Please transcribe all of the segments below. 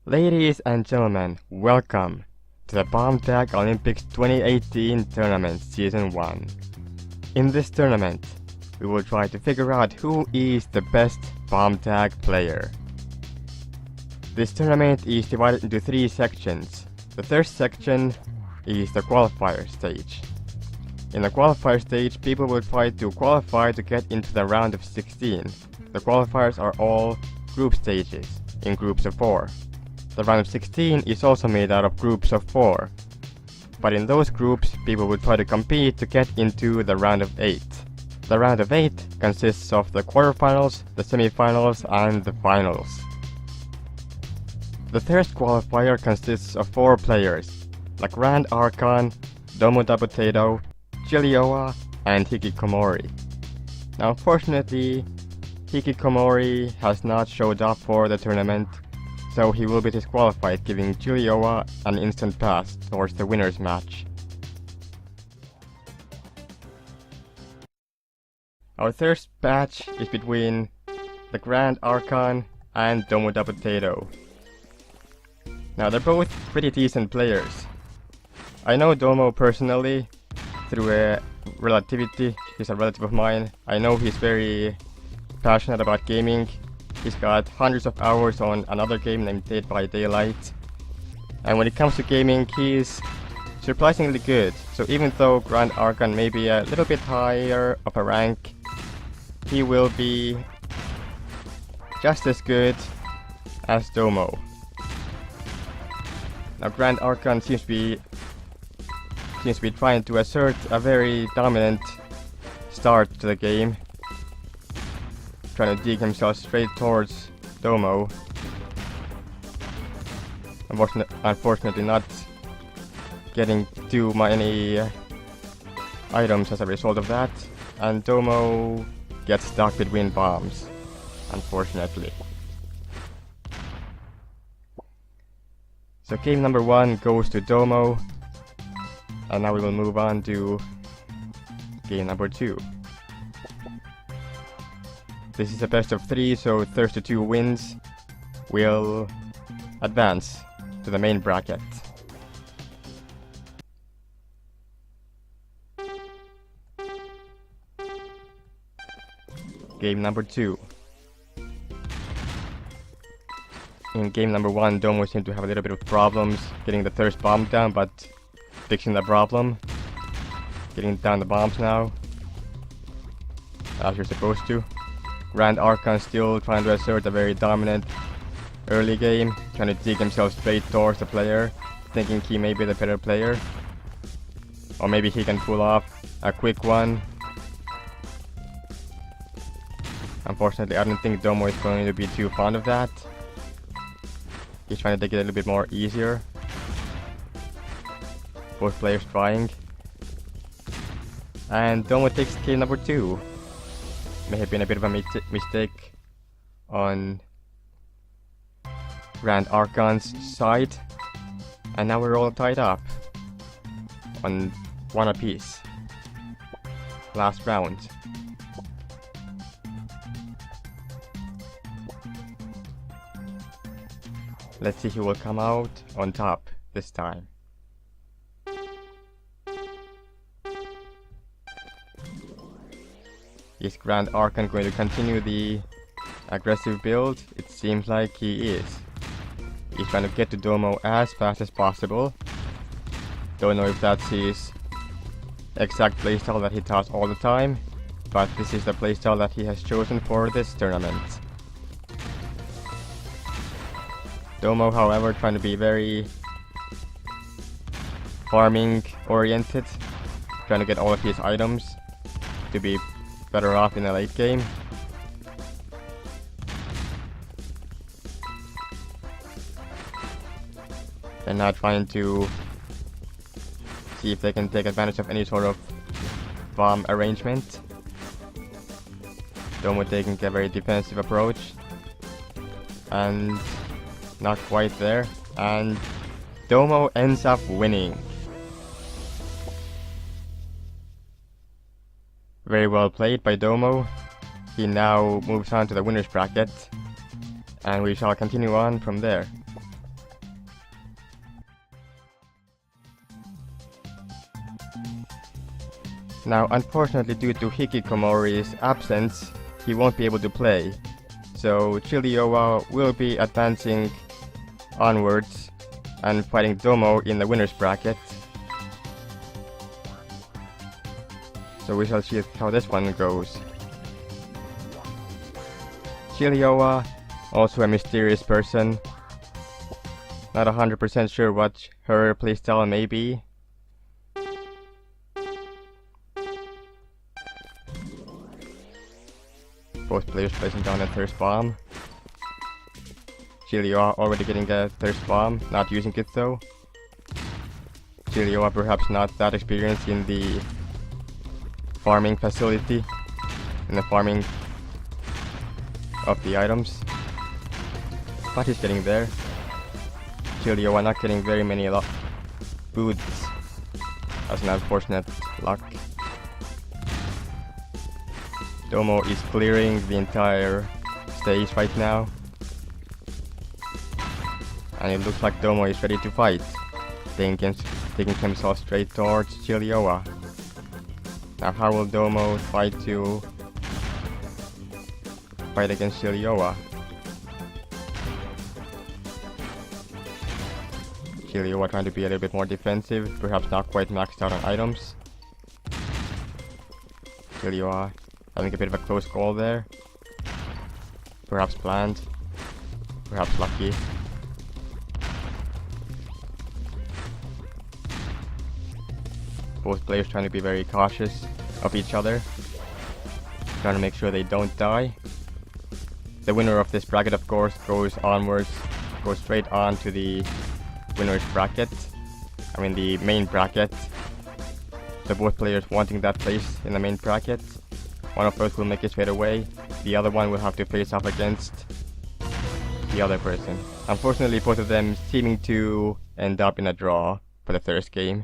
Ladies and gentlemen, welcome to the BombTag Olympics 2018 Tournament Season 1. In this tournament, we will try to figure out who is the best BombTag player. This tournament is divided into 3 sections. The first section is the qualifier stage. In the qualifier stage, people will try to qualify to get into the round of 16. The qualifiers are all group stages, in groups of 4. The round of 16 is also made out of groups of 4. But in those groups, people will try to compete to get into the round of 8. The round of 8 consists of the quarterfinals, the semifinals, and the finals. The first qualifier consists of 4 players: LeGrandArkan, DomoDaPotato, Chilioa, and Hikikomori. Now unfortunately, Hikikomori has not showed up for the tournament, so he will be disqualified, giving Chilioa an instant pass towards the winner's match. Our first match is between LeGrandArkan and DomoDaPotato. Now they're both pretty decent players. I know Domo personally through a relativity. He's a relative of mine. I know he's very passionate about gaming. He's got hundreds of hours on another game named Dead by Daylight. And when it comes to gaming, he's surprisingly good. So even though LeGrandArkan may be a little bit higher of a rank, he will be just as good as Domo. Now LeGrandArkan seems to be trying to assert a very dominant start to the game, trying to dig himself straight towards Domo. Unfortunately not getting too many items as a result of that, and Domo gets stuck between bombs, unfortunately. So game number 1 goes to Domo, and now we will move on to game number 2. This is a best of 3, so first to 2 wins will advance to the main bracket. Game number 2. In game number 1, Domo seemed to have a little bit of problems getting the first bomb down, but fixing the problem. Getting down the bombs now, as you're supposed to. LeGrandArkan still trying to assert a very dominant early game, trying to dig himself straight towards the player, thinking he may be the better player. Or maybe he can pull off a quick one. Unfortunately, I don't think Domo is going to be too fond of that. He's trying to take it a little bit more easier. Both players trying. And Domo takes game number 2. May have been a bit of a mistake on LeGrandArkan's side. And now we're all tied up on 1 apiece. Last round. Let's see who will come out on top this time. Is LeGrandArkan going to continue the aggressive build? It seems like he is. He's trying to get to Domo as fast as possible. Don't know if that's his exact playstyle that he does all the time, but this is the playstyle that he has chosen for this tournament. Domo, however, trying to be very farming oriented, trying to get all of his items to be better off in the late game. And now trying to see if they can take advantage of any sort of bomb arrangement. Domo taking a very defensive approach, and not quite there, and Domo ends up winning. Very well played by Domo. He now moves on to the winner's bracket, and we shall continue on from there. Now, unfortunately, due to Hikikomori's absence, he won't be able to play. So Chilioa will be advancing onwards and fighting Domo in the winner's bracket. So we shall see how this one goes. Chilioa, also a mysterious person. Not 100% sure what her playstyle may be. Both players placing down a thirst bomb. Chilioa already getting a thirst bomb, not using it though. Chilioa perhaps not that experienced in the farming facility, in the farming of the items. But he's getting there. Chilioa not getting very many boots. That's an unfortunate luck. Domo is clearing the entire stage right now. And it looks like Domo is ready to fight, taking himself straight towards Chilioa. Now how will Domo fight against Chilioa? Chilioa trying to be a little bit more defensive, perhaps not quite maxed out on items. Chilioa having a bit of a close call there. Perhaps planned, perhaps lucky. Both players trying to be very cautious of each other, trying to make sure they don't die. The winner of this bracket, of course, goes straight on to the winner's bracket. I mean the main bracket. So both players wanting that place in the main bracket. One of those will make it straight away. The other one will have to face off against the other person. Unfortunately, both of them seeming to end up in a draw for the first game.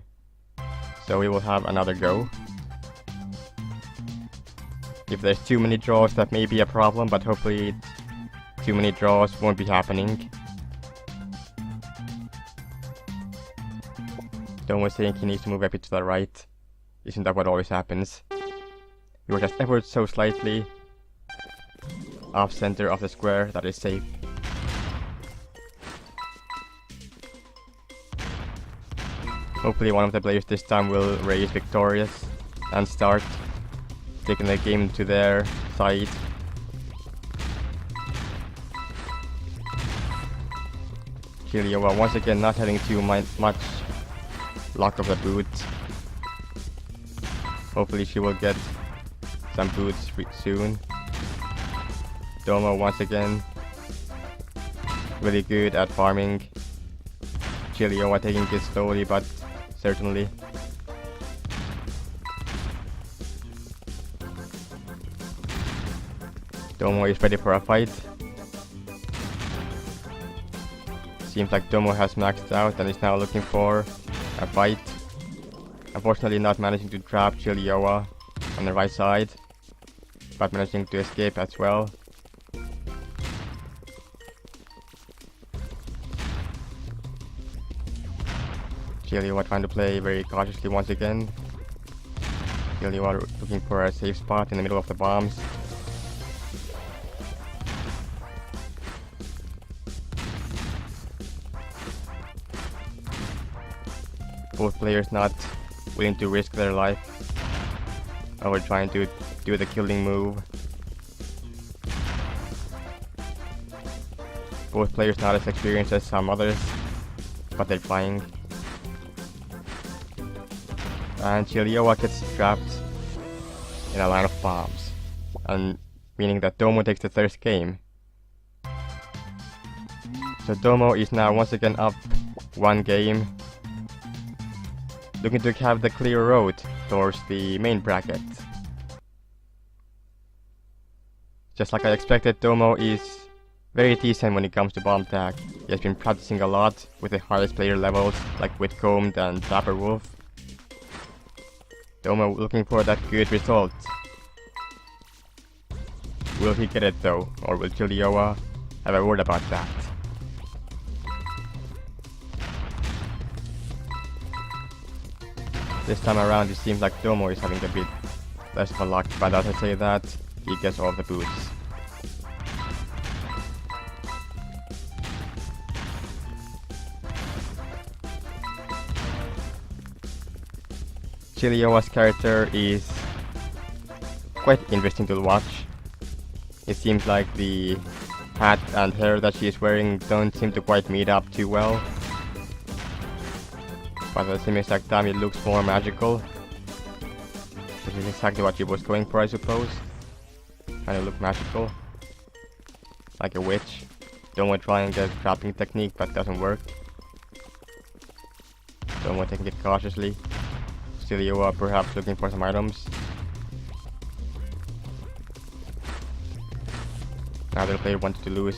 So we will have another go. If there's too many draws, that may be a problem, but hopefully too many draws won't be happening. Domo was saying he needs to move a bit to the right. Isn't that what always happens? He was just ever so slightly off center of the square, that is safe. Hopefully one of the players this time will raise victorious and start taking the game to their side. Chilioa once again not having too much luck of the boot. Hopefully she will get some boots soon. Domo once again really good at farming. Chilioa taking it slowly but certainly. Domo is ready for a fight. Seems like Domo has maxed out and is now looking for a fight. Unfortunately not managing to trap Chilioa on the right side, but managing to escape as well. Chilioa trying to play very cautiously once again. Chilioa looking for a safe spot in the middle of the bombs. Both players not willing to risk their life over trying to do the killing move. Both players not as experienced as some others, but they're trying. And Chilioa gets trapped in a line of bombs, and meaning that Domo takes the first game. So Domo is now once again up one game, looking to have the clear road towards the main bracket. Just like I expected, Domo is very decent when it comes to BombTag. He has been practicing a lot with the highest player levels like Whitcombed and Dapperwolf. Domo looking for that good result. Will he get it though, or will Chilioa have a word about that? This time around it seems like Domo is having a bit less of a luck, but as I say that, he gets all the boots. Chilioa's character is quite interesting to watch. It seems like the hat and hair that she is wearing don't seem to quite meet up too well. But at the same exact time it looks more magical. Which is exactly what she was going for, I suppose. Kinda look magical. Like a witch. Domo trying the trapping technique, but doesn't work. Domo taking it cautiously. Chilioa perhaps looking for some items. Neither player wanted to lose.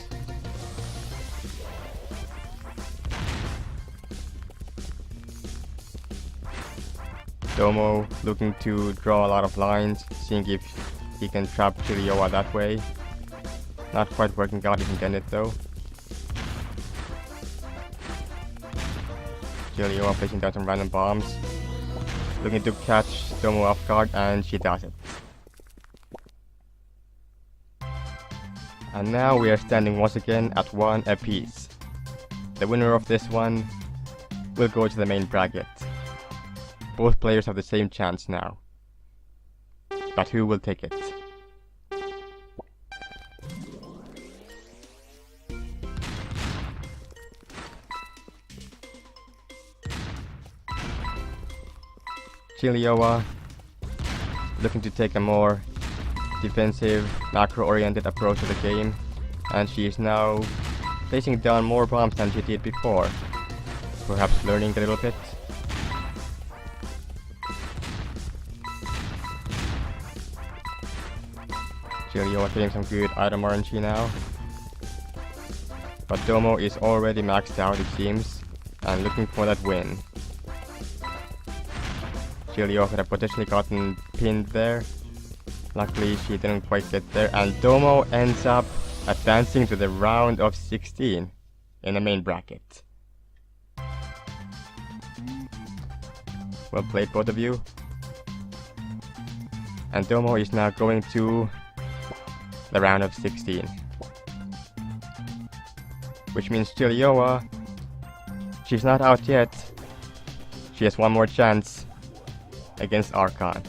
Domo looking to draw a lot of lines, seeing if he can trap Chilioa that way. Not quite working out as intended though. Chilioa placing down some random bombs. Looking to catch Domo off guard, and she does it. And now we are standing once again at 1 apiece. The winner of this one will go to the main bracket. Both players have the same chance now. But who will take it? Chilioa looking to take a more defensive, macro-oriented approach to the game, and she is now placing down more bombs than she did before. Perhaps learning a little bit. Chilioa getting some good item RNG now. But Domo is already maxed out, it seems, and looking for that win. Chilioa could have potentially gotten pinned there. Luckily she didn't quite get there, and Domo ends up advancing to the round of 16 in the main bracket. Well played, both of you. And Domo is now going to the round of 16. Which means Chilioa, she's not out yet. She has one more chance against Arkan.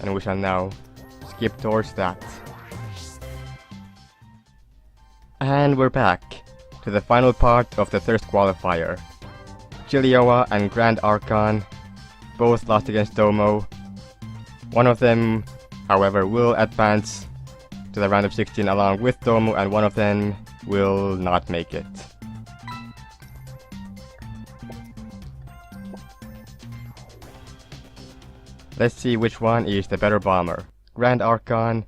And we shall now skip towards that. And we're back to the final part of the Thirst Qualifier. Chilioa and LeGrandArkan both lost against Domo. One of them, however, will advance to the round of 16 along with Domo, and one of them will not make it. Let's see which one is the better bomber. LeGrandArkan,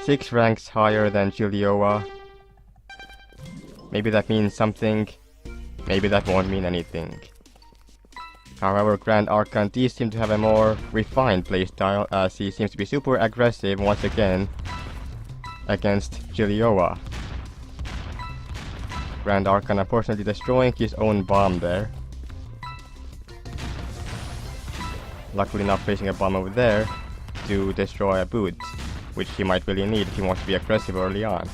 6 ranks higher than Chilioa. Maybe that means something, maybe that won't mean anything. However, LeGrandArkan does seem to have a more refined playstyle, as he seems to be super aggressive once again against Chilioa. LeGrandArkan unfortunately destroying his own bomb there. Luckily not placing a bomb over there to destroy a boot, which he might really need if he wants to be aggressive early on.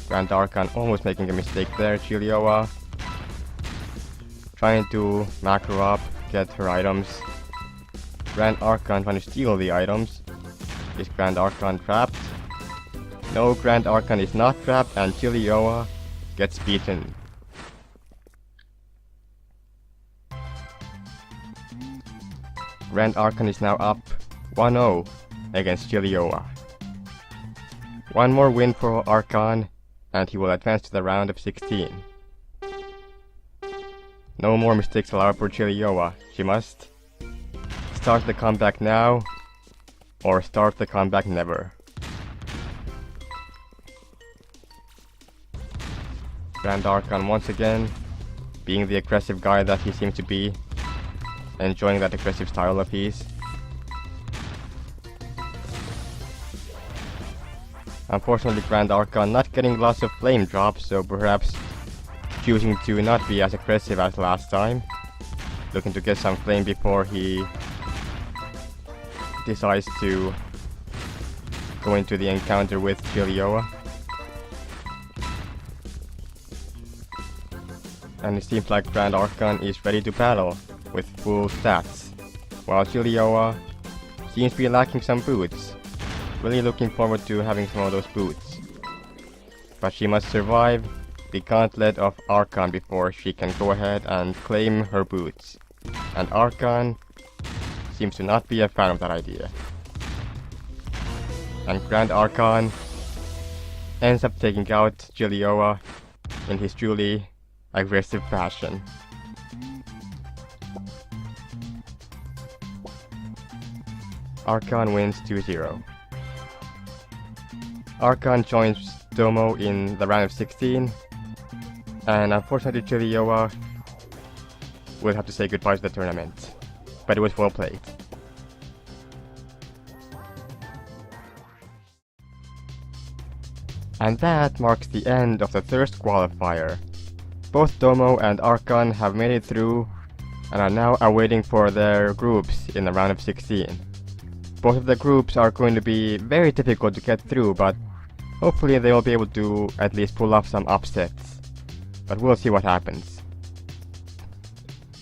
LeGrandArkan almost making a mistake there. Chilioa trying to macro up, get her items. LeGrandArkan trying to steal the items. Is LeGrandArkan trapped? No, LeGrandArkan is not trapped, and Chilioa gets beaten. LeGrandArkan is now up 1-0 against Chilioa. One more win for Arkan, and he will advance to the round of 16. No more mistakes allowed for Chilioa. She must start the comeback now, or start the comeback never. LeGrandArkan once again, being the aggressive guy that he seems to be, enjoying that aggressive style of his. Unfortunately, LeGrandArkan not getting lots of flame drops, so perhaps choosing to not be as aggressive as last time. looking to get some flame before he decides to go into the encounter with Chilioa. And it seems like LeGrandArkan is ready to battle with full stats, while Chilioa seems to be lacking some boots. Really looking forward to having some of those boots. But she must survive the gauntlet of Arkan before she can go ahead and claim her boots. And Arkan seems to not be a fan of that idea. And LeGrandArkan ends up taking out Chilioa in his truly aggressive fashion. Arkan wins 2-0. Arkan joins Domo in the round of 16, and unfortunately Chilioa will have to say goodbye to the tournament, but it was well played. And that marks the end of the first qualifier. Both Domo and Arkan have made it through and are now awaiting for their groups in the round of 16. Both of the groups are going to be very difficult to get through, but hopefully they will be able to at least pull off some upsets. But we'll see what happens.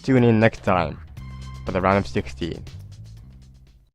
Tune in next time for the round of 16.